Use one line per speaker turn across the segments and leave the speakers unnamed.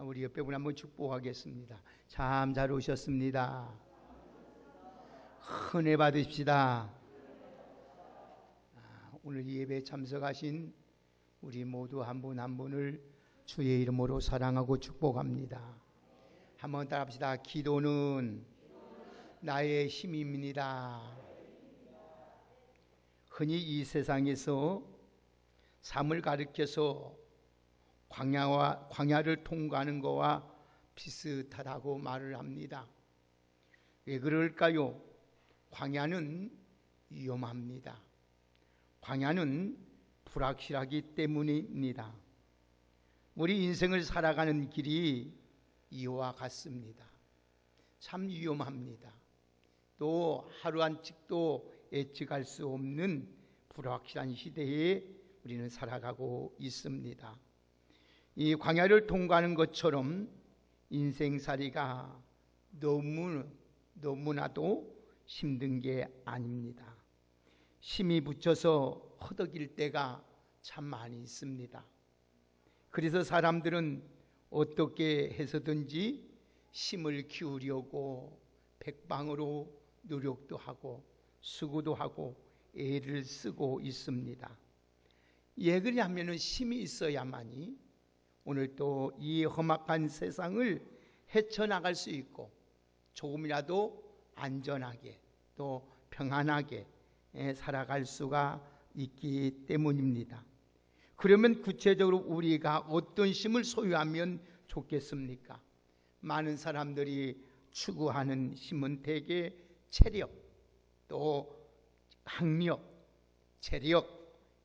우리 옆에 분 한번 축복하겠습니다. 참 잘 오셨습니다. 은혜 받으십시다. 오늘 이 예배에 참석하신 우리 모두 한 분 한 분을 주의 이름으로 사랑하고 축복합니다. 한번 따라합시다. 기도는 나의 힘입니다. 흔히 이 세상에서 삶을 가리켜서 광야를 통과하는 것과 비슷하다고 말을 합니다. 왜 그럴까요? 광야는 위험합니다. 광야는 불확실하기 때문입니다. 우리 인생을 살아가는 길이 이와 같습니다. 참 위험합니다. 또 하루 한cik도 예측할 수 없는 불확실한 시대에 우리는 살아가고 있습니다. 이 광야를 통과하는 것처럼 인생살이가 너무나도 힘든 게 아닙니다. 힘이 붙여서 허덕일 때가 참 많이 있습니다. 그래서 사람들은 어떻게 해서든지 힘을 기울이려고 백방으로 노력도 하고 수고도 하고 애를 쓰고 있습니다. 왜 그러냐면 힘이 있어야만이 오늘 또 이 험악한 세상을 헤쳐나갈 수 있고 조금이라도 안전하게 또 평안하게 살아갈 수가 있기 때문입니다. 그러면 구체적으로 우리가 어떤 힘을 소유하면 좋겠습니까? 많은 사람들이 추구하는 힘은 대개 체력, 또 학력, 재력,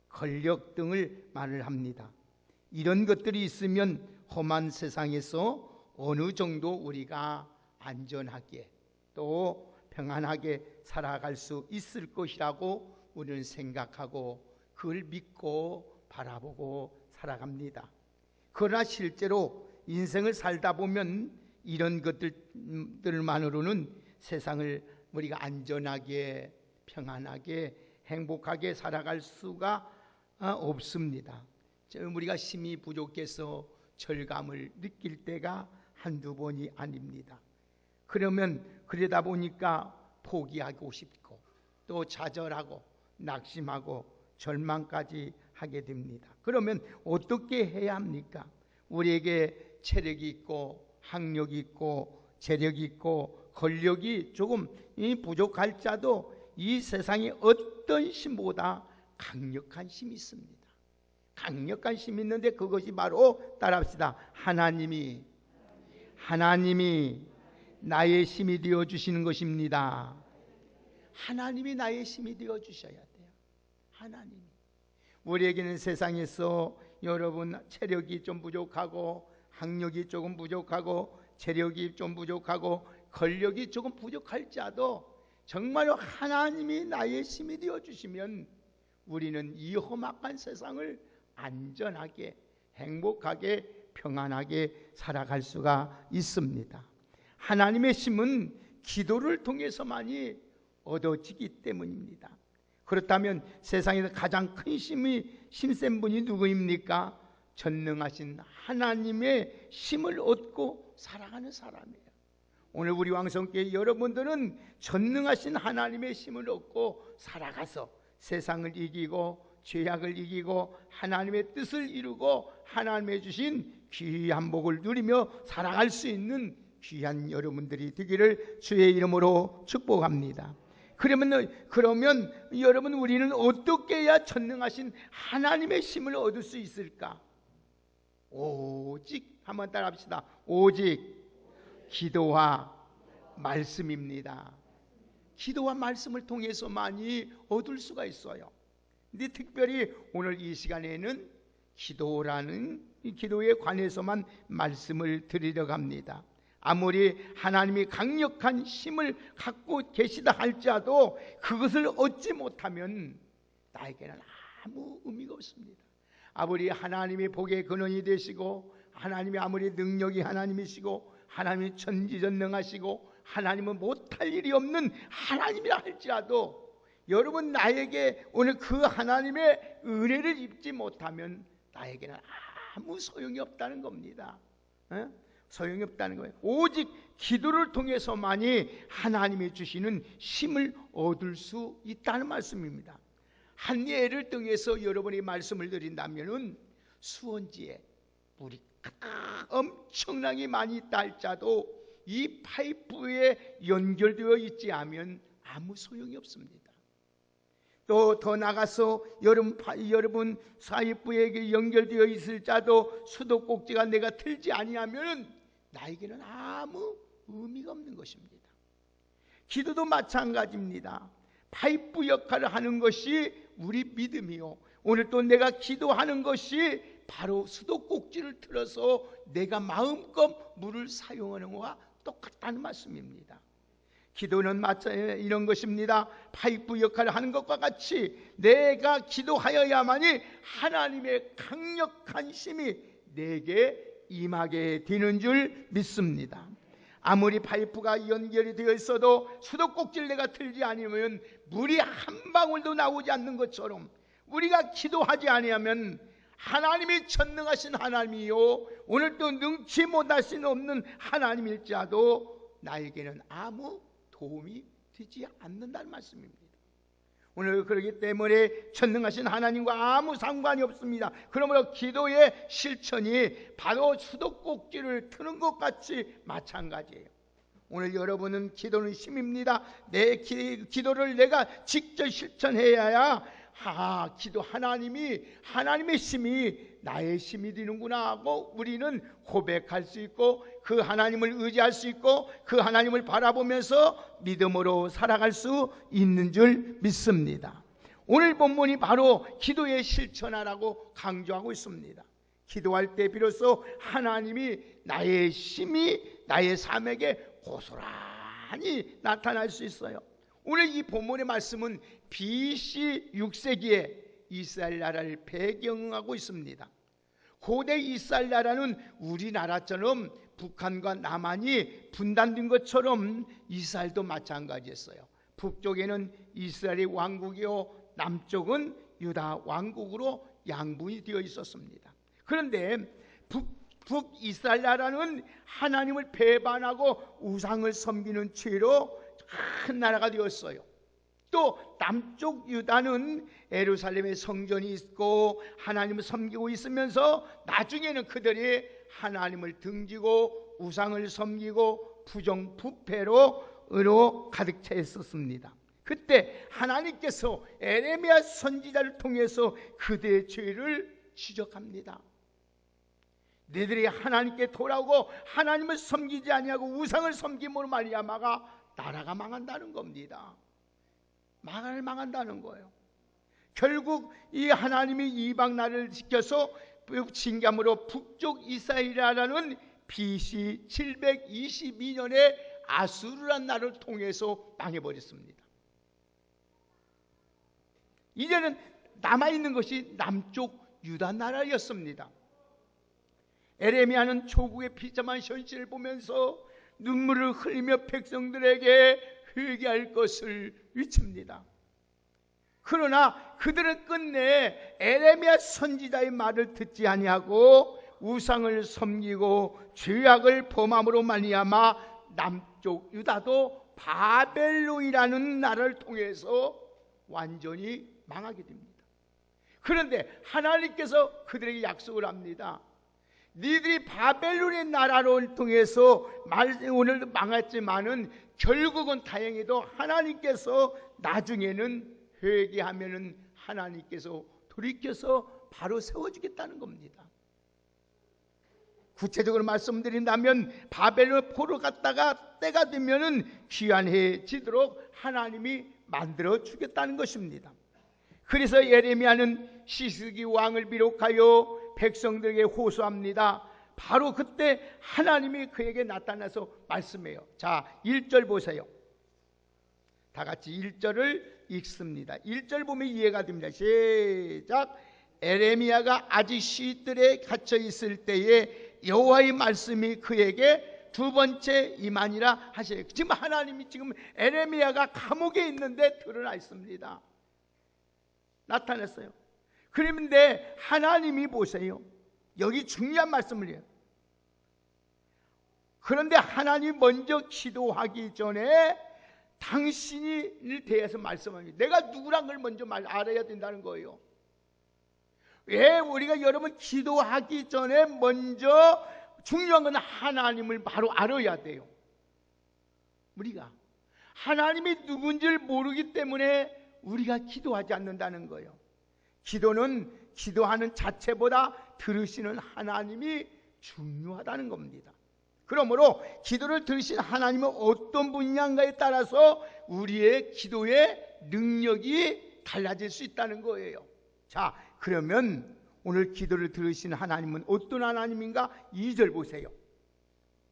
권력 등을 말을 합니다. 이런 것들이 있으면 험한 세상에서 어느 정도 우리가 안전하게 또 평안하게 살아갈 수 있을 것이라고 우리는 생각하고 그걸 믿고 바라보고 살아갑니다. 그러나 실제로 인생을 살다 보면 이런 것들만으로는 세상을 우리가 안전하게 평안하게 행복하게 살아갈 수가 없습니다. 우리가 힘이 부족해서 절감을 느낄 때가 한두 번이 아닙니다. 그러다 보니까 포기하고 싶고 또 좌절하고 낙심하고 절망까지 하게 됩니다. 그러면 어떻게 해야 합니까? 우리에게 체력이 있고 학력이 있고 재력이 있고 권력이 조금 부족할 자도 이 세상에 어떤 힘보다 강력한 힘이 있습니다. 강력한 힘이 있는데 그것이 바로 따라합시다. 하나님이 나의 힘이 되어 주시는 것입니다. 하나님이 나의 힘이 되어 주셔야 돼요. 하나님이. 우리에게는 세상에서 여러분 체력이 좀 부족하고 학력이 조금 부족하고 재력이 좀 부족하고 권력이 조금 부족할지라도 정말로 하나님이 나의 힘이 되어 주시면 우리는 이 험악한 세상을 안전하게 행복하게 평안하게 살아갈 수가 있습니다. 하나님의 힘은 기도를 통해서만이 얻어지기 때문입니다. 그렇다면 세상에서 가장 큰 힘센 분이 누구입니까? 전능하신 하나님의 힘을 얻고 살아가는 사람이에요. 오늘 우리 왕성교회 여러분들은 전능하신 하나님의 힘을 얻고 살아가서 세상을 이기고 죄악을 이기고 하나님의 뜻을 이루고 하나님의 주신 귀한 복을 누리며 살아갈 수 있는 귀한 여러분들이 되기를 주의 이름으로 축복합니다. 그러면 여러분 우리는 어떻게 해야 전능하신 하나님의 힘을 얻을 수 있을까? 오직 한번 따라합시다. 오직 기도와 말씀입니다. 기도와 말씀을 통해서만이 얻을 수가 있어요. 근데 특별히 오늘 이 시간에는 기도라는 이 기도에 관해서만 말씀을 드리려고 합니다. 아무리 하나님이 강력한 힘을 갖고 계시다 할지라도 그것을 얻지 못하면 나에게는 아무 의미가 없습니다. 아무리 하나님이 복의 근원이 되시고 하나님이 아무리 능력이 하나님이시고 하나님이 전지전능하시고 하나님은 못할 일이 없는 하나님이라 할지라도 여러분 나에게 오늘 그 하나님의 은혜를 입지 못하면 나에게는 아무 소용이 없다는 겁니다. 소용이 없다는 거예요. 오직 기도를 통해서만이 하나님이 주시는 힘을 얻을 수 있다는 말씀입니다. 한 예를 통해서 여러분이 말씀을 드린다면 수원지에 물이 엄청나게 많이 있다 할지라도 이 파이프에 연결되어 있지 않으면 아무 소용이 없습니다. 또 더 나가서 여러분 사이프에 연결되어 있을지라도 수도꼭지가 내가 틀지 아니하면 나에게는 아무 의미가 없는 것입니다. 기도도 마찬가지입니다. 파이프 역할을 하는 것이 우리 믿음이요, 오늘 또 내가 기도하는 것이 바로 수도꼭지를 틀어서 내가 마음껏 물을 사용하는 것과 똑같다는 말씀입니다. 기도는 이런 것입니다. 파이프 역할을 하는 것과 같이 내가 기도하여야만이 하나님의 강력한 힘이 내게 임하게 되는 줄 믿습니다. 아무리 파이프가 연결이 되어 있어도 수도꼭지를 내가 틀지 않으면 물이 한 방울도 나오지 않는 것처럼 우리가 기도하지 아니하면 하나님이 전능하신 하나님이요, 오늘도 능치 못할 수 없는 하나님일지라도 나에게는 아무 도움이 되지 않는다는 말씀입니다. 오늘 그렇기 때문에 전능하신 하나님과 아무 상관이 없습니다. 그러므로 기도의 실천이 바로 수도꼭지를 트는 것 같이 마찬가지예요. 오늘 여러분은 기도는 힘입니다. 내 기도를 내가 직접 실천해야 기도 하나님의 힘이 나의 힘이 되는구나 하고 우리는 고백할 수 있고 그 하나님을 의지할 수 있고 그 하나님을 바라보면서 믿음으로 살아갈 수 있는 줄 믿습니다. 오늘 본문이 바로 기도의 실천하라고 강조하고 있습니다. 기도할 때 비로소 하나님이 나의 힘이 나의 삶에게 고스란히 나타날 수 있어요. 오늘 이 본문의 말씀은 BC 6세기에 이스라엘 나라를 배경하고 있습니다. 고대 이스라엘 나라는 우리나라처럼 북한과 남한이 분단된 것처럼 이스라엘도 마찬가지였어요. 북쪽에는 이스라엘의 왕국이요, 남쪽은 유다 왕국으로 양분이 되어 있었습니다. 그런데 북이스라엘 나라는 하나님을 배반하고 우상을 섬기는 죄로 큰 나라가 되었어요. 또 남쪽 유다는 예루살렘에 성전이 있고 하나님을 섬기고 있으면서 나중에는 그들이 하나님을 등지고 우상을 섬기고 부정부패로 가득 차 있었습니다. 그때 하나님께서 에레미야 선지자를 통해서 그들의 죄를 지적합니다. 너희들이 하나님께 돌아오고 하나님을 섬기지 아니하고 우상을 섬김으로 말미암아 나라가 망한다는 겁니다. 망한다는 거예요. 결국 이 하나님이 이방 나라를 지켜서 징감으로 북쪽 이스라엘이라는 BC 722년에 아수르란 나라를 통해서 망해버렸습니다. 이제는 남아있는 것이 남쪽 유다 나라였습니다. 에레미야는 조국의 비참한 현실을 보면서 눈물을 흘리며 백성들에게 회개할 것을 외칩니다. 그러나 그들은 끝내 에레미야 선지자의 말을 듣지 아니하고 우상을 섬기고 죄악을 범함으로 말미암아 남쪽 유다도 바벨론이라는 나라를 통해서 완전히 망하게 됩니다. 그런데 하나님께서 그들에게 약속을 합니다. 니들이 바벨론의 나라를 통해서 오늘도 망했지만은 결국은 다행히도 하나님께서 나중에는 회개하면은 하나님께서 돌이켜서 바로 세워주겠다는 겁니다. 구체적으로 말씀드린다면 바벨론 포로 갔다가 때가 되면은 귀환해지도록 하나님이 만들어 주겠다는 것입니다. 그래서 예레미야는 시스기 왕을 비롯하여 백성들에게 호소합니다. 바로 그때 하나님이 그에게 나타나서 말씀해요. 자, 1절 보세요. 다 같이 1절을 읽습니다. 1절 보면 이해가 됩니다. 시작. 에레미야가 아직 시들에 갇혀 있을 때에 여호와의 말씀이 그에게 두 번째 임하니라 하시래요. 지금 하나님이 지금 에레미야가 감옥에 있는데 드러나 있습니다. 나타났어요. 그런데 하나님이 보세요. 여기 중요한 말씀을 해요. 그런데 하나님 먼저 기도하기 전에 당신이 대해서 말씀합니다. 내가 누구란 걸 먼저 알아야 된다는 거예요. 왜 우리가 여러분 기도하기 전에 먼저 중요한 건 하나님을 바로 알아야 돼요. 우리가 하나님이 누군지를 모르기 때문에 우리가 기도하지 않는다는 거예요. 기도는 기도하는 자체보다 들으시는 하나님이 중요하다는 겁니다. 그러므로 기도를 들으신 하나님은 어떤 분인가에 따라서 우리의 기도의 능력이 달라질 수 있다는 거예요. 자, 그러면 오늘 기도를 들으신 하나님은 어떤 하나님인가? 2절 보세요.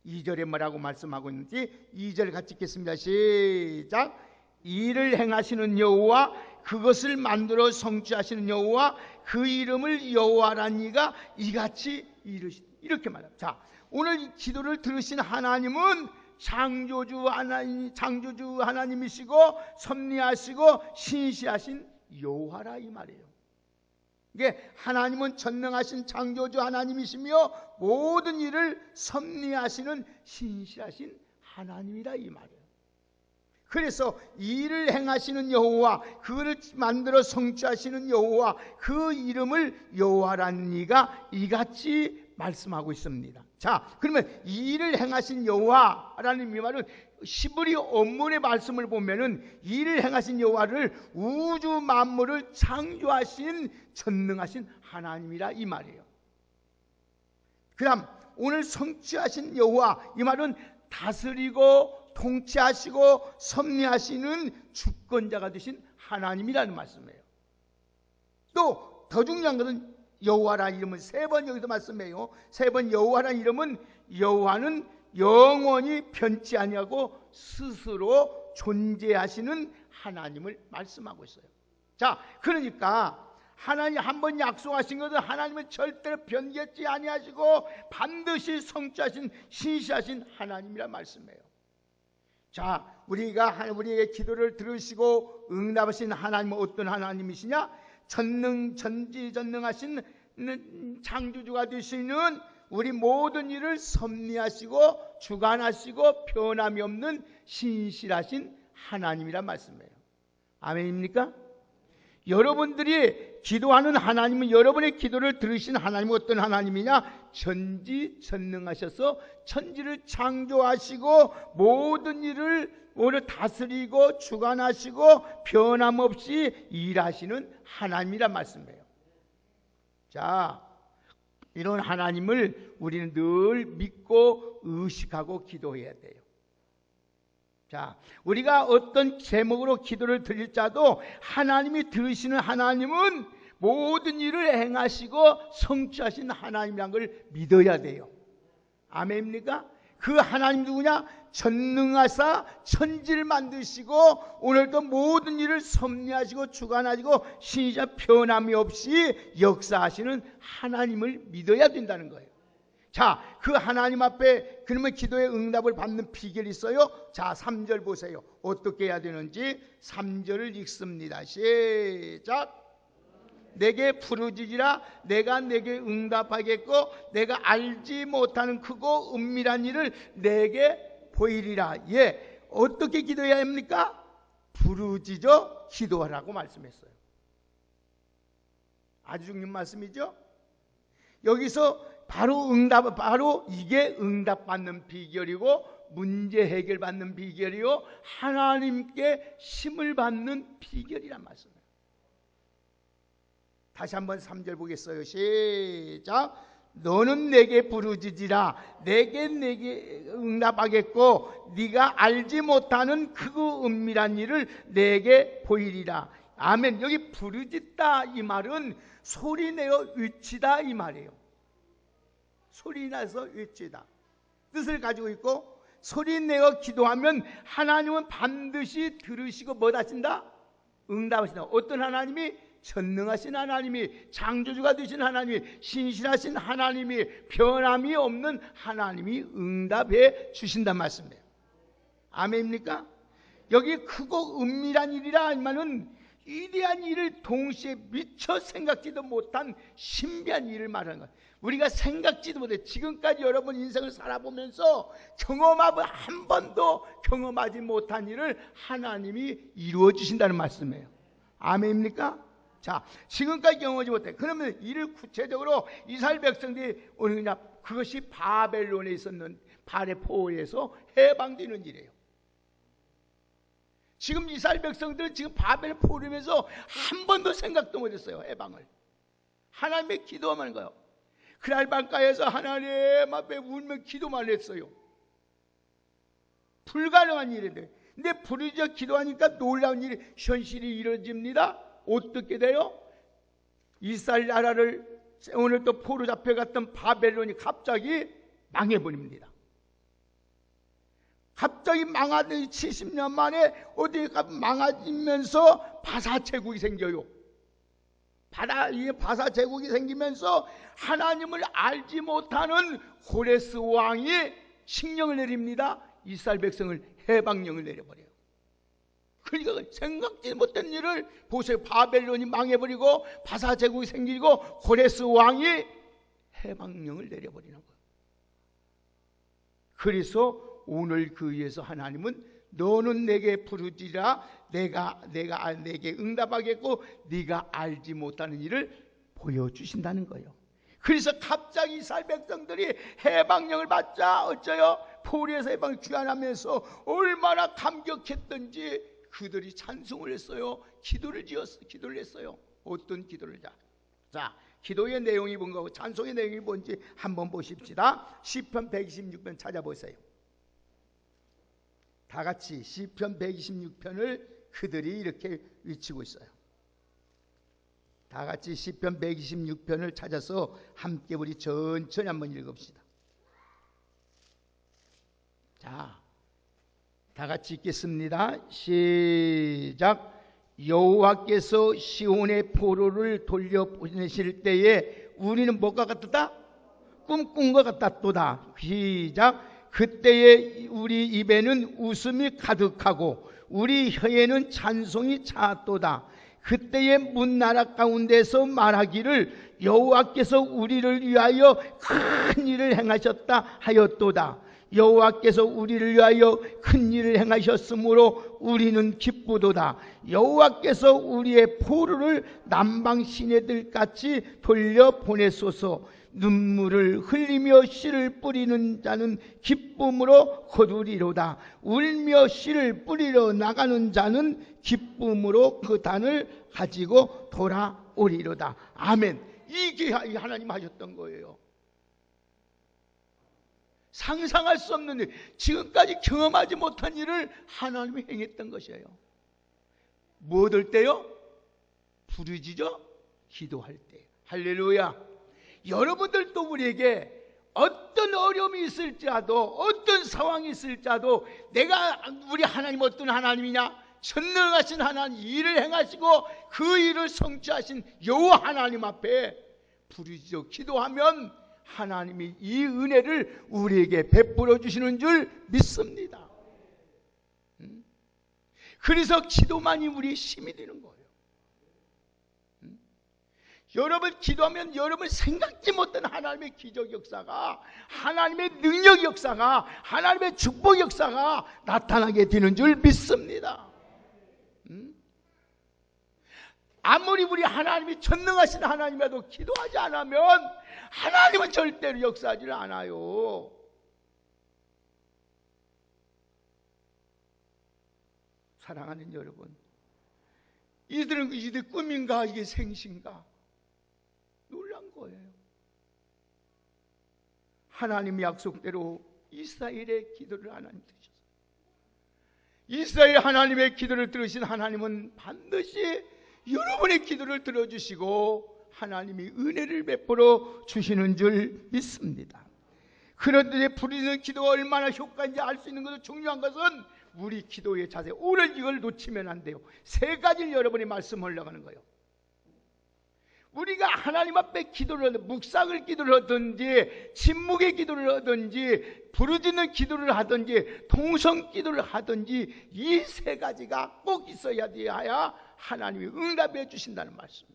2절에 뭐라고 말씀하고 있는지 2절 같이 읽겠습니다. 시작. 일을 행하시는 여호와, 그것을 만들어 성취하시는 여호와, 그 이름을 여호와란 이가 이같이 이르시다. 이렇게 말합니다. 자, 오늘 기도를 들으신 하나님은 창조주 하나님이시고 섭리하시고 신실하신 여호와라 이 말이에요. 이게 하나님은 전능하신 창조주 하나님이시며 모든 일을 섭리하시는 신실하신 하나님이라 이 말이에요. 그래서 일을 행하시는 여호와, 그를 만들어 성취하시는 여호와, 그 이름을 여호와라는 이가 이같이 말씀하고 있습니다. 자, 그러면 일을 행하신 여호와라는 이 말은 시브리 원문의 말씀을 보면은 일을 행하신 여호와를 우주 만물을 창조하신 전능하신 하나님이라 이 말이에요. 그다음 오늘 성취하신 여호와, 이 말은 다스리고 통치하시고 섭리하시는 주권자가 되신 하나님이라는 말씀이에요. 또 더 중요한 것은 여호와라는 이름은 3번 여기서 말씀해요. 3번 여호와라는 이름은 여호와는 영원히 변치 아니하고 스스로 존재하시는 하나님을 말씀하고 있어요. 자, 그러니까 하나님 한번 약속하신 것은 하나님은 절대로 변개치 아니하시고 반드시 성취하신 신실하신 하나님이란 말씀이에요. 자, 우리가 우리의 기도를 들으시고 응답하신 하나님은 어떤 하나님이시냐? 전지전능하신 창조주가 되시는 우리 모든 일을 섭리하시고 주관하시고 변함이 없는 신실하신 하나님이란 말씀이에요. 아멘입니까? 여러분들이 기도하는 하나님은, 여러분의 기도를 들으신 하나님은 어떤 하나님이냐? 전지전능하셔서 천지를 창조하시고 모든 일을 오늘 다스리고 주관하시고 변함없이 일하시는 하나님이란 말씀이에요. 자, 이런 하나님을 우리는 늘 믿고 의식하고 기도해야 돼요. 자, 우리가 어떤 제목으로 기도를 드릴 자도 하나님이 들으시는 하나님은 모든 일을 행하시고 성취하신 하나님이란 걸 믿어야 돼요. 아멘입니까? 그 하나님 누구냐? 전능하사 천지를 만드시고 오늘도 모든 일을 섭리하시고 주관하시고 신이자 변함이 없이 역사하시는 하나님을 믿어야 된다는 거예요. 자, 그 하나님 앞에 그러면 기도의 응답을 받는 비결이 있어요. 자, 3절 보세요. 어떻게 해야 되는지 3절을 읽습니다. 시작. 내게 부르짖으라. 내가 내게 응답하겠고 내가 알지 못하는 크고 은밀한 일을 내게 보이리라. 예, 어떻게 기도해야 합니까? 부르짖어 기도하라고 말씀했어요. 아주 중요한 말씀이죠. 여기서 바로 이게 응답받는 비결이고 문제 해결받는 비결이요 하나님께 힘을 받는 비결이란 말씀이에요. 다시 한번 3절 보겠어요. 시작. 너는 내게 부르짖으라. 내게 응답하겠고 네가 알지 못하는 크고 은밀한 일을 내게 보이리라. 아멘. 여기 부르짖다 이 말은 소리내어 외치다 이 말이에요. 소리내서 외치다 뜻을 가지고 있고, 소리내어 기도하면 하나님은 반드시 들으시고 뭐 하신다? 응답하신다. 어떤 하나님이? 전능하신 하나님이, 창조주가 되신 하나님이, 신실하신 하나님이, 변함이 없는 하나님이 응답해 주신단 말씀이에요. 아멘입니까? 여기 크고 은밀한 일이라 하면은 위대한 일을 동시에 미처 생각지도 못한 신비한 일을 말하는 거예요. 우리가 생각지도 못해. 지금까지 여러분 인생을 살아보면서 경험하고 한 번도 경험하지 못한 일을 하나님이 이루어 주신다는 말씀이에요. 아멘입니까? 자, 지금까지 경험하지 못해. 그러면 이를 구체적으로 이스라엘 백성들이 오늘 그냥 그것이 바벨론에 있었는 발의 포로에서 해방되는 일이에요. 지금 이스라엘 백성들은 지금 바벨 포로면서 한 번도 생각도 못했어요. 해방을. 하나님의 기도만 하는 거예요. 그날 밤가에서 하나님 앞에 울며 기도만 했어요. 불가능한 일인데, 근데 부르짖어 기도하니까 놀라운 일이 현실이 이루어집니다. 어떻게 돼요? 이스라엘 나라를 오늘 또 포로 잡혀갔던 바벨론이 갑자기 망해버립니다. 갑자기 망하더니 70년 만에 어디가 망하면서 바사 제국이 생겨요. 바다에 바사 제국이 생기면서 하나님을 알지 못하는 고레스 왕이 칙령을 내립니다. 이스라엘 백성을 해방령을 내려버려요. 그러니까 생각지 못한 일을 보세요. 바벨론이 망해버리고 바사 제국이 생기고 고레스 왕이 해방령을 내려버리는 거예요. 그래서 오늘 그 위에서 하나님은 너는 내게 부르짖으라 내가 내게 응답하겠고 네가 알지 못하는 일을 보여주신다는 거예요. 그래서 갑자기 이스라엘 백성들이 해방령을 받자 어쩌요? 포로에서 해방을 귀환하면서 얼마나 감격했던지 그들이 찬송을 했어요. 기도를 했어요. 어떤 기도를 자, 기도의 내용이 뭔가 찬송의 내용이 뭔지 한번 보십시다. 시편 126편 찾아보세요. 다 같이 시편 126편을 그들이 이렇게 외치고 있어요. 다 같이 시편 126편을 찾아서 함께 우리 천천히 한번 읽읍시다. 자, 다 같이 읽겠습니다. 시작. 여호와께서 시온의 포로를 돌려보내실 때에 우리는 뭐가 같았다? 꿈꾼 것 같았도다. 시작. 그때에 우리 입에는 웃음이 가득하고 우리 혀에는 찬송이 찼도다. 그때에 문나라 가운데서 말하기를 여호와께서 우리를 위하여 큰 일을 행하셨다 하였도다. 여호와께서 우리를 위하여 큰 일을 행하셨으므로 우리는 기쁘도다. 여호와께서 우리의 포로를 남방 시내들 같이 돌려보내소서. 눈물을 흘리며 씨를 뿌리는 자는 기쁨으로 거두리로다. 울며 씨를 뿌리러 나가는 자는 기쁨으로 그 단을 가지고 돌아오리로다. 아멘. 이게 하나님 하셨던 거예요. 상상할 수 없는 일, 지금까지 경험하지 못한 일을 하나님이 행했던 것이에요. 뭐 될 때요? 부르짖어 기도할 때. 할렐루야. 여러분들도 우리에게 어떤 어려움이 있을지라도 어떤 상황이 있을지라도 내가 우리 하나님 어떤 하나님이냐? 전능하신 하나님, 일을 행하시고 그 일을 성취하신 여호와 하나님 앞에 부르짖어 기도하면 하나님이 이 은혜를 우리에게 베풀어 주시는 줄 믿습니다. 그래서 기도만이 우리의 힘이 되는 거예요. 여러분 기도하면 여러분 생각지 못한 하나님의 기적 역사가, 하나님의 능력 역사가, 하나님의 축복 역사가 나타나게 되는 줄 믿습니다. 아무리 우리 하나님이 전능하신 하나님이라도 기도하지 않으면 하나님은 절대로 역사하지 않아요. 사랑하는 여러분, 이들 꿈인가 이게 생신가 놀란 거예요. 하나님 약속대로 이스라엘의 기도를 하나님 들으셨어요. 이스라엘 하나님의 기도를 들으신 하나님은 반드시 여러분의 기도를 들어주시고 하나님이 은혜를 베풀어 주시는 줄 믿습니다. 그런데 부르짖는 기도가 얼마나 효과인지 알 수 있는 것도 중요한 것은 우리 기도의 자세. 오늘 이걸 놓치면 안 돼요. 세 가지를 여러분이 말씀하려고 하는 거예요. 우리가 하나님 앞에 기도를 하든지, 묵상을 기도를 하든지, 침묵의 기도를 하든지, 부르짖는 기도를 하든지, 통성 기도를 하든지 이 세 가지가 꼭 있어야 돼야 하나님이 응답해 주신다는 말씀.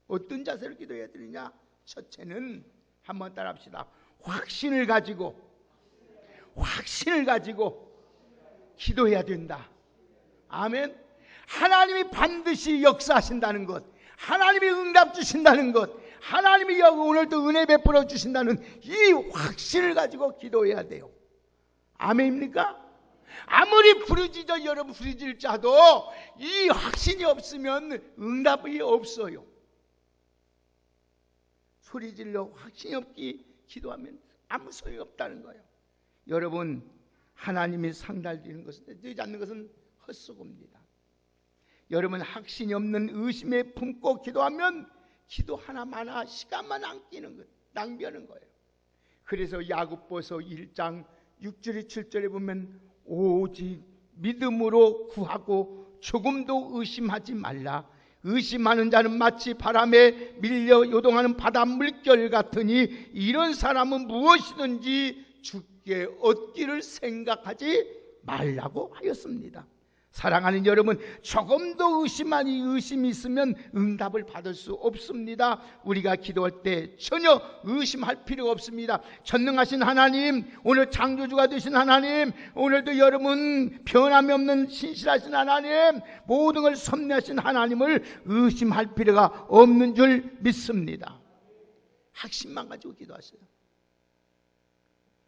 어떤 자세로 기도해야 되느냐? 첫째는 한번 따라합시다. 확신을 가지고 기도해야 된다. 아멘. 하나님이 반드시 역사하신다는 것, 하나님이 응답 주신다는 것, 하나님이 오늘도 은혜 베풀어 주신다는 이 확신을 가지고 기도해야 돼요. 아멘입니까? 아무리 부르짖어 여러분 부르짖을 자도 이 확신이 없으면 응답이 없어요. 소리질러 확신이 없기 기도하면 아무 소용이 없다는 거예요. 여러분, 하나님이 상달되는 것은, 되지 않는 것은 헛수고입니다. 여러분, 확신이 없는 의심에 품고 기도하면 기도 하나마나 시간만 낭비하는 거예요. 그래서 야고보서 1장 6절에 7절에 보면 오직 믿음으로 구하고 조금도 의심하지 말라. 의심하는 자는 마치 바람에 밀려 요동하는 바다 물결 같으니 이런 사람은 무엇이든지 주께 얻기를 생각하지 말라고 하였습니다. 사랑하는 여러분, 조금도 의심이 있으면 응답을 받을 수 없습니다. 우리가 기도할 때 전혀 의심할 필요가 없습니다. 전능하신 하나님, 오늘 창조주가 되신 하나님, 오늘도 여러분 변함이 없는 신실하신 하나님, 모든 걸 섭리하신 하나님을 의심할 필요가 없는 줄 믿습니다. 확신만 가지고 기도하세요.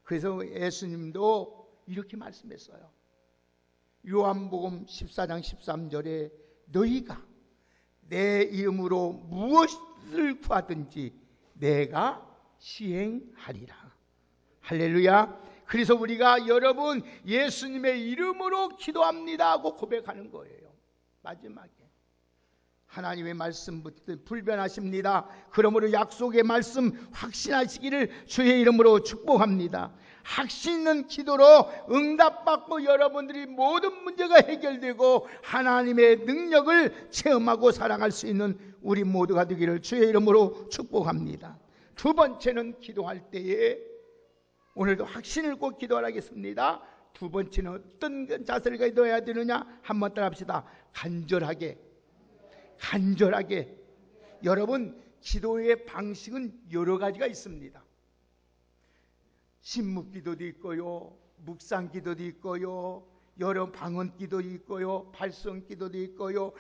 그래서 예수님도 이렇게 말씀했어요. 요한복음 14장 13절에 너희가 내 이름으로 무엇을 구하든지 내가 시행하리라. 할렐루야. 그래서 우리가 여러분 예수님의 이름으로 기도합니다 하고 고백하는 거예요. 마지막에 하나님의 말씀 불변하십니다. 그러므로 약속의 말씀 확신하시기를 주의 이름으로 축복합니다. 확신 있는 기도로 응답받고 여러분들이 모든 문제가 해결되고 하나님의 능력을 체험하고 살아갈 수 있는 우리 모두가 되기를 주의 이름으로 축복합니다. 두 번째는 기도할 때에 오늘도 확신을 꼭 기도하겠습니다. 두 번째는 어떤 자세를 가져야 되느냐 한번 따라합시다. 간절하게. 여러분, 기도의 방식은 여러 가지가 있습니다. 신묵기도도 있고요, 묵상기도도 있고요, 여러 방언기도도 있고요, 발성기도도 있고요,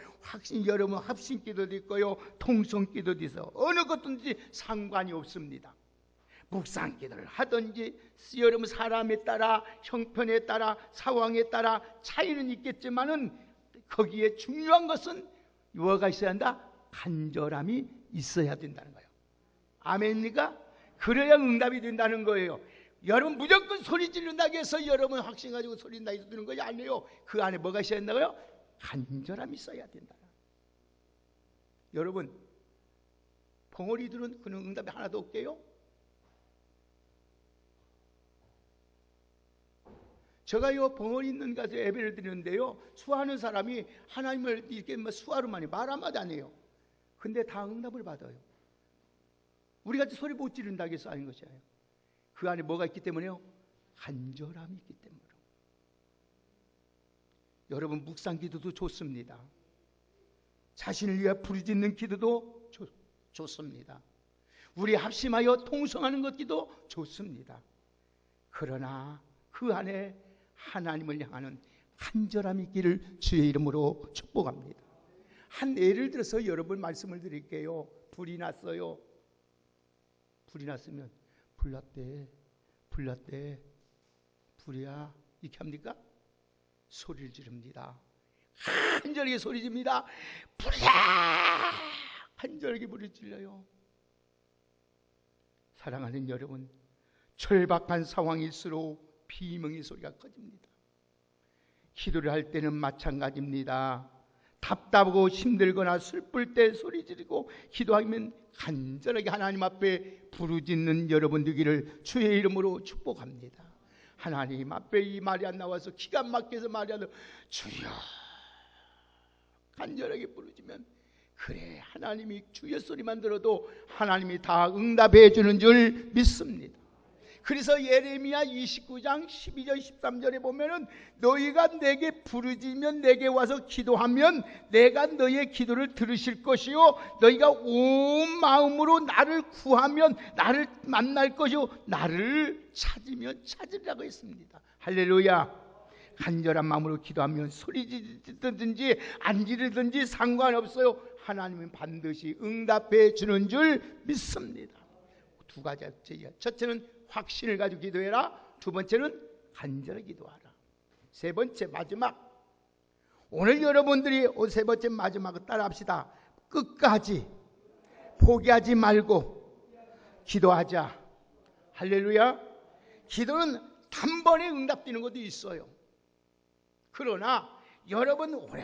여러분 합심기도도 있고요, 통성기도도 있어요. 어느 것든지 상관이 없습니다. 묵상기도를 하든지 여러분 사람에 따라, 형편에 따라, 상황에 따라 차이는 있겠지만은 거기에 중요한 것은 뭐가 있어야 한다? 간절함이 있어야 된다는 거예요. 아멘입니까? 그래야 응답이 된다는 거예요. 여러분 무조건 소리 지른다고 해서 여러분 확신 가지고 소리 나게 되는 것이 아니에요. 그 안에 뭐가 있어야 된다고요? 간절함이 있어야 된다. 여러분 벙어리들은 그런 응답이 하나도 없게요. 제가요 벙어리 있는 가서 예배를 드리는데요, 수화하는 사람이 하나님을 이렇게 수화로만 말 한마디 안 해요. 근데 다 응답을 받아요. 우리같이 소리 못 지른다고 해서 아닌 것이에요. 그 안에 뭐가 있기 때문에요? 간절함이 있기 때문에. 여러분 묵상 기도도 좋습니다. 자신을 위해 부르짖는 기도도 좋습니다. 우리 합심하여 통성하는 것도 좋습니다. 그러나 그 안에 하나님을 향하는 간절함이 있기를 주의 이름으로 축복합니다. 한 예를 들어서 여러분 말씀을 드릴게요. 불이 났어요. 불이 났으면 불났대 불이야 이렇게 합니까? 소리를 지릅니다. 간절하게 소리 지릅니다. 불이야 간절하게 불을 질러요. 사랑하는 여러분, 절박한 상황일수록 비명의 소리가 커집니다. 기도를 할 때는 마찬가지입니다. 답답하고 힘들거나 슬플 때 소리 지르고 기도하면 간절하게 하나님 앞에 부르짖는 여러분 되기를 주의 이름으로 축복합니다. 하나님 앞에 이 말이 안 나와서 기가 막혀서 말이 안 나와 주여 간절하게 부르짖으면 그래 하나님이 주의 소리만 들어도 하나님이 다 응답해 주는 줄 믿습니다. 그래서 예레미야 29장 12절 13절에 보면은 너희가 내게 부르짖으면 내게 와서 기도하면 내가 너희의 기도를 들으실 것이요 너희가 온 마음으로 나를 구하면 나를 만날 것이요 나를 찾으면 찾으리라고 했습니다. 할렐루야. 간절한 마음으로 기도하면 소리 지르든지 안 지르든지 상관없어요. 하나님은 반드시 응답해 주는 줄 믿습니다. 두 가지. 첫째는 확신을 가지고 기도해라. 두 번째는 간절히 기도하라. 세 번째 마지막, 오늘 여러분들이 세 번째 마지막을 따라합시다. 끝까지 포기하지 말고 기도하자. 할렐루야. 기도는 단번에 응답되는 것도 있어요. 그러나 여러분 오래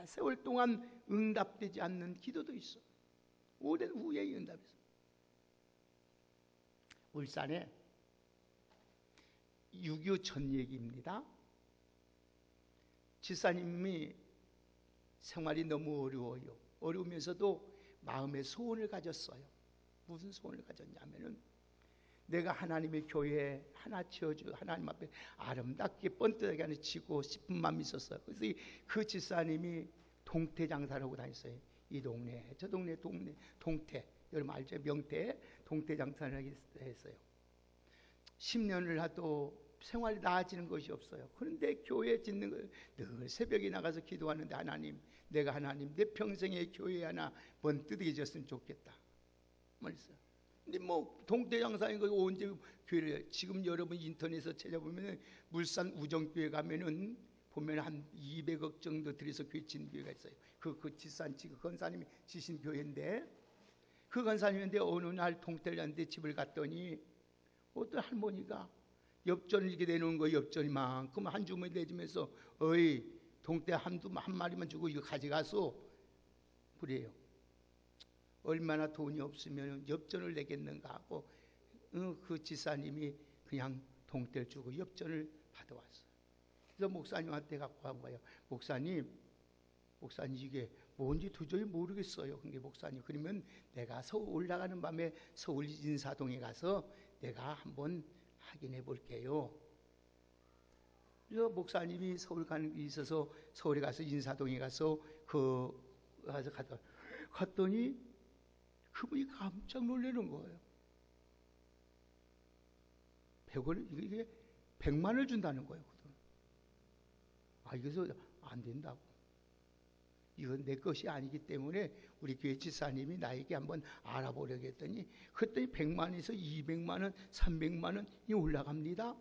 세월 동안 응답되지 않는 기도도 있어. 오랜 후에 응답했어. 울산에 6.25 전 얘기입니다. 지사님이 생활이 너무 어려워요. 어려우면서도 마음의 소원을 가졌어요. 무슨 소원을 가졌냐면은 내가 하나님의 교회 하나 지어주 하나님 앞에 아름답게 번듯하게 하나 지고 싶은 마음이 있었어요. 그래서 그 지사님이 동태 장사를 하고 다녔어요. 이 동네 저 동네 동태 여러분 알죠? 명태 동태 장사를 했어요. 10년을 하도 생활이 나아지는 것이 없어요. 그런데 교회 짓는 거 늘 새벽에 나가서 기도하는데 하나님 내가 하나님 내 평생에 교회 하나 번듯하게 지었으면 좋겠다 말했어요. 근데 뭐 동태 장사인 거 언제 교회를 지금 여러분 인터넷에서 찾아보면 물산 우정교회 가면은 보면 한 200억 정도 들여서 교회 짓는 교회가 있어요. 그 지산 그 권사님이 지신 교회인데 그 권사님인데 어느 날 동태를 갔는데 집을 갔더니 어떤 할머니가 엽전을 이렇게 내놓은 거예요. 엽전이만큼 한 주머니 내주면서 어이 동태 한 마리만 주고 이거 가져가서 그래요. 얼마나 돈이 없으면 엽전을 내겠는가 하고 그 지사님이 그냥 동태를 주고 엽전을 받아왔어요. 그래서 목사님한테 갖고 간 거예요. 목사님 이게 뭔지 도저히 모르겠어요. 근데 목사님 그러면 내가 서울 올라가는 밤에 서울 인사동에 가서 내가 한번 확인해 볼게요. 그래서 목사님이 서울 가는 게 있어서 서울에 가서 인사동에 가서 갔더니 그분이 깜짝 놀라는 거예요. 100원 이게 100만 원을 준다는 거예요. 그래서 안 된다고. 이건 내 것이 아니기 때문에 우리 교회 지사님이 나에게 한번 알아보려고 했더니 그랬더니 100만 원에서 200만 원, 300만 원이 올라갑니다.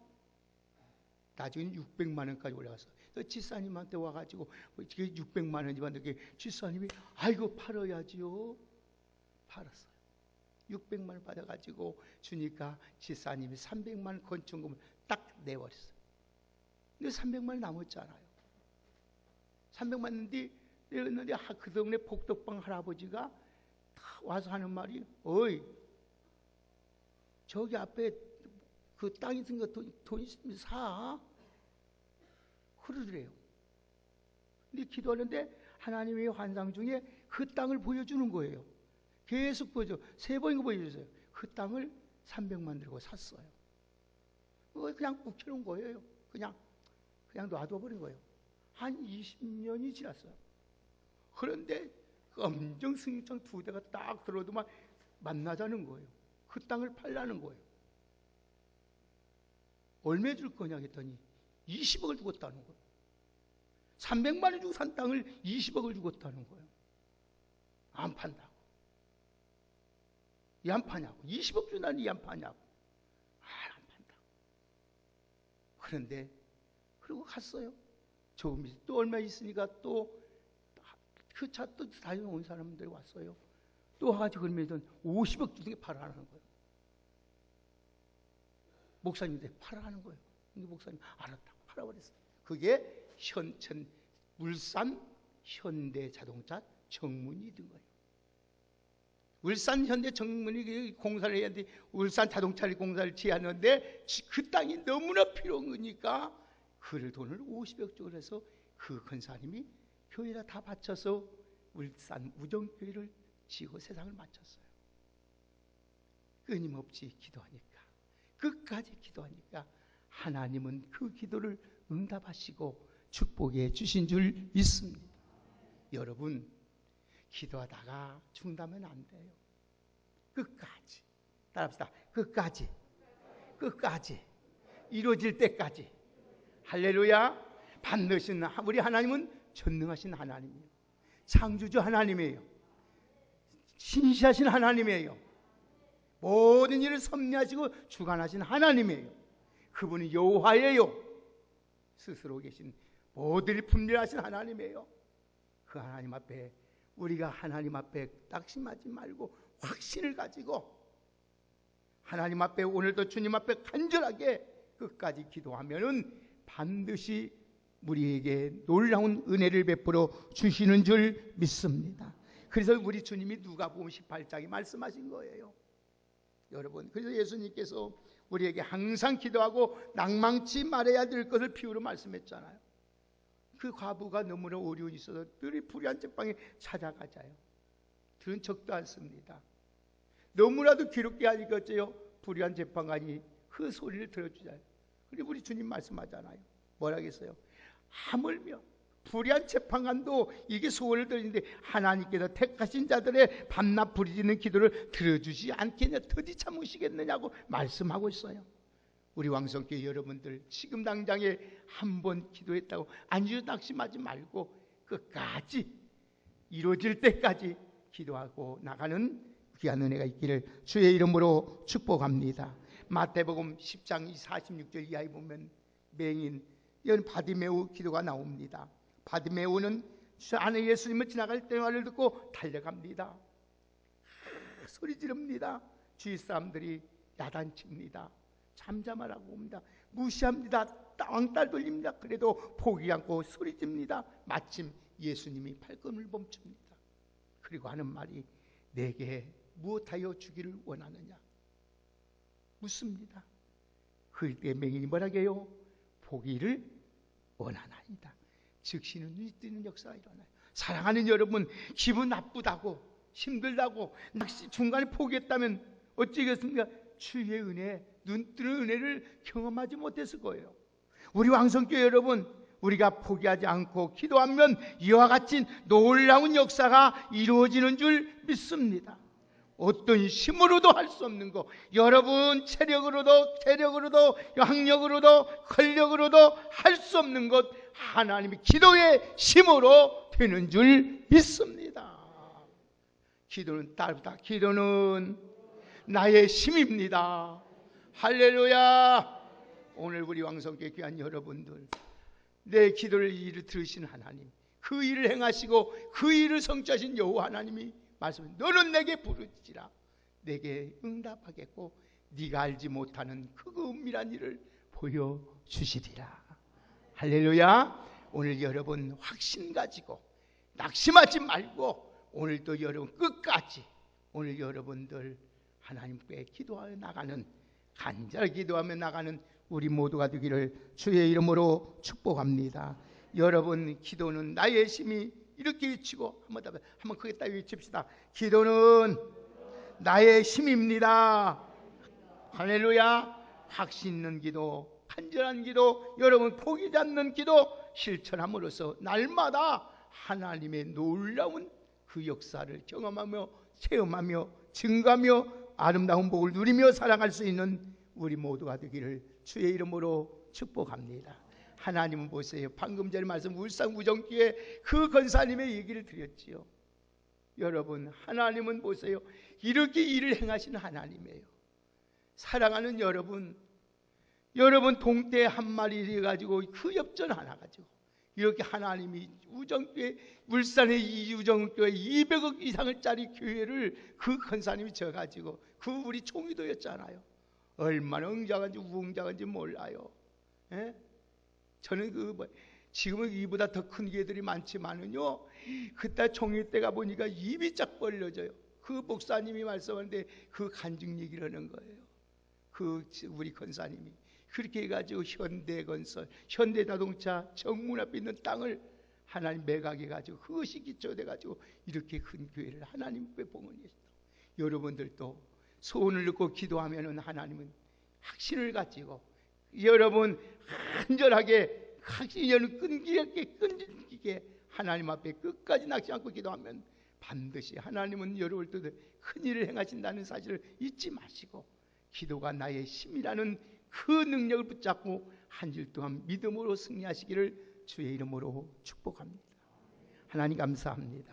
나중에는 600만 원까지 올라갔어요. 지사님한테 와가지고 600만 원이 받는데 지사님이 아이고 팔아야지요. 팔았어요. 600만 원 받아가지고 주니까 지사님이 300만 원 건축금을 딱 내버렸어요. 근데 300만 원 남았잖아요. 300만 원인데 내었는데 그 동네 복덕방 할아버지가 와서 하는 말이 어이 저기 앞에 그 땅 있는 거 돈 있으면 사 그러더래요. 근데 기도하는데 하나님의 환상 중에 그 땅을 보여주는 거예요. 계속 보여줘. 3번인가 보여주세요. 그 땅을 300만 들고 샀어요. 그냥 묵혀놓은 거예요. 그냥 놔둬버린 거예요. 한 20년이 지났어요. 그런데 엄청 승용차 2대가 딱 들어도 막 만나자는 거예요. 그 땅을 팔라는 거예요. 얼마 줄 거냐 했더니 20억을 주겠다는 거예요. 300만 원 주고 산 땅을 20억을 주겠다는 거예요. 안 판다고. 이 안 파냐고. 20억 주다니 이 안 파냐고. 안 판다고. 그런데 그리고 갔어요. 조금 또 얼마 있으니까 또 그 차 또 다시 온 사람들이 왔어요. 또 와가지고 그러면 50억 주는 게 팔아라는 거예요. 목사님한테 팔아라는 거예요. 근데 목사님 알았다고 팔아버렸어요. 그게 울산 현대자동차 정문이 된 거예요. 울산 현대정문이 공사를 해야 돼. 울산 자동차를 공사를 지었는데 그 땅이 너무나 필요한 거니까 그 돈을 50억 주고 해서 그 권사님이 교회에다 다 바쳐서 울산 우정교회를 지고 세상을 마쳤어요. 끊임없이 기도하니까 끝까지 기도하니까 하나님은 그 기도를 응답하시고 축복해 주신 줄 믿습니다. 여러분, 기도하다가 중단하면 안 돼요. 끝까지. 따라합시다. 끝까지. 끝까지. 이루어질 때까지. 할렐루야. 반드시 우리 하나님은 전능하신 하나님이에요. 창조주 하나님이에요. 신실하신 하나님이에요. 모든 일을 섭리하시고 주관하신 하나님이에요. 그분이 여호와예요. 스스로 계신 모든 일을 분별하신 하나님이에요. 그 하나님 앞에 우리가 하나님 앞에 낙심하지 말고 확신을 가지고 하나님 앞에 오늘도 주님 앞에 간절하게 끝까지 기도하면은 반드시 우리에게 놀라운 은혜를 베풀어 주시는 줄 믿습니다. 그래서 우리 주님이 누가복음 18장에 말씀하신 거예요. 여러분, 그래서 예수님께서 우리에게 항상 기도하고 낭망치 말해야 될 것을 비유로 말씀했잖아요. 그 과부가 너무나 어려움이 있어서 늘 불의한 책방에 찾아가자요. 들은 적도 않습니다. 너무나도 괴롭게 하니까요, 불의한 재판관이 그 소리를 들어주자요. 그리고 우리 주님 말씀하잖아요. 뭐라겠어요? 하물며 불의한 재판관도 이게 소원을 드리는데 하나님께서 택하신 자들의 밤낮 부르짖는 기도를 들어주지 않겠냐, 더디 참으시겠느냐고 말씀하고 있어요. 우리 왕성교회 여러분들, 지금 당장에 한 번 기도했다고 안주 낙심하지 말고 끝까지 이루어질 때까지 기도하고 나가는 귀한 은혜가 있기를 주의 이름으로 축복합니다. 마태복음 10장 46절 이하에 보면 맹인 바디메오 기도가 나옵니다. 바디메오는 안에 예수님을 지나갈 때 말을 듣고 달려갑니다. 소리 지릅니다. 주위 사람들이 야단칩니다. 잠잠하라고 봅니다. 무시합니다. 왕따 돌립니다. 그래도 포기 않고 소리 지릅니다. 마침 예수님이 발걸음을 멈춥니다. 그리고 하는 말이 내게 무엇하여 주기를 원하느냐 묻습니다. 그때 맹인이 뭐라게요? 보기를 원하나이다. 즉시 눈이 뜨는 역사가 일어나요. 사랑하는 여러분, 기분 나쁘다고 힘들다고 중간에 포기했다면 어찌겠습니까? 주의 은혜, 눈 뜨는 은혜를 경험하지 못했을 거예요. 우리 왕성교회 여러분, 우리가 포기하지 않고 기도하면 이와 같이 놀라운 역사가 이루어지는 줄 믿습니다. 어떤 힘으로도 할 수 없는 것, 여러분 체력으로도 학력으로도 권력으로도 할 수 없는 것, 하나님의 기도의 힘으로 되는 줄 믿습니다. 기도는 따르다. 기도는 나의 힘입니다. 할렐루야. 오늘 우리 왕성교회 귀한 여러분들, 내 기도를 일을 들으신 하나님, 그 일을 행하시고 그 일을 성취하신 여호와 하나님이 말씀해, 너는 내게 부르짖으라. 내게 응답하겠고 네가 알지 못하는 크고 은밀한 일을 보여주시리라. 할렐루야. 오늘 여러분 확신 가지고 낙심하지 말고 오늘도 여러분 끝까지 오늘 여러분들 하나님께 기도하여 나가는, 간절히 기도하며 나가는 우리 모두가 되기를 주의 이름으로 축복합니다. 여러분, 기도는 나의 힘이 이렇게 외치고 한번 크게 딱 외칩시다. 기도는 나의 힘입니다. 할렐루야. 확신 있는 기도, 간절한 기도, 여러분 포기하지 않는 기도 실천함으로써 날마다 하나님의 놀라운 그 역사를 경험하며 체험하며 증거하며 아름다운 복을 누리며 살아갈 수 있는 우리 모두가 되기를 주의 이름으로 축복합니다. 하나님은 보세요. 방금 전에 말씀 울산 우정교회 그 권사님의 얘기를 드렸지요. 여러분, 하나님은 보세요. 이렇게 일을 행하시는 하나님이에요. 사랑하는 여러분, 동태 한 마리 가지고 그 엽전 하나 가지고 이렇게 하나님이 우정교회, 울산의 이 우정교회 200억 이상짜리 교회를 그 권사님이 져가지고 그 우리 총리도였잖아요. 얼마나 웅장한지 우웅장한지 몰라요. 예? 저는 지금은 이보다 더 큰 교회들이 많지만은요, 그때 총회 때가 보니까 입이 쫙 벌려져요. 그 목사님이 말씀하는데 그 간증 얘기를 하는 거예요. 그 우리 권사님이 그렇게 해가지고 현대건설, 현대자동차 정문 앞에 있는 땅을 하나님 매각해가지고 그것이 기초돼가지고 이렇게 큰 교회를 하나님께 봉헌했다. 여러분들도 소원을 넣고 기도하면은 하나님은 확신을 가지고 여러분 간절하게 확신을 끈기게 하나님 앞에 끝까지 낙지 않고 기도하면 반드시 하나님은 여러분을 통해 큰 일을 행하신다는 사실을 잊지 마시고 기도가 나의 힘이라는 그 능력을 붙잡고 한 주 동안 믿음으로 승리하시기를 주의 이름으로 축복합니다. 하나님 감사합니다.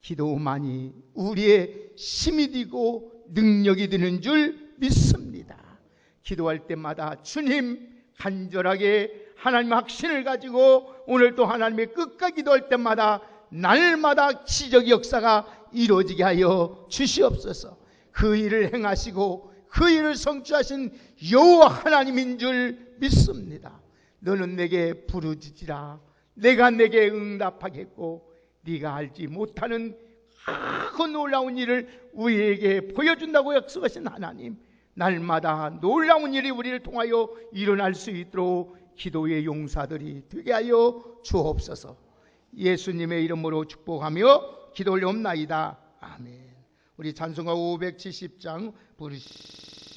기도만이 우리의 힘이 되고 능력이 되는 줄 믿습니다. 기도할 때마다 주님 간절하게 하나님의 확신을 가지고 오늘도 하나님의 끝까지 기도할 때마다 날마다 기적의 역사가 이루어지게 하여 주시옵소서. 그 일을 행하시고 그 일을 성취하신 여호와 하나님인 줄 믿습니다. 너는 내게 부르짖으라. 내가 내게 응답하겠고 네가 알지 못하는 그 놀라운 일을 우리에게 보여준다고 약속하신 하나님, 날마다 놀라운 일이 우리를 통하여 일어날 수 있도록 기도의 용사들이 되게 하여 주옵소서. 예수님의 이름으로 축복하며 기도 올려옵나이다. 아멘. 우리 찬송가 570장 부르시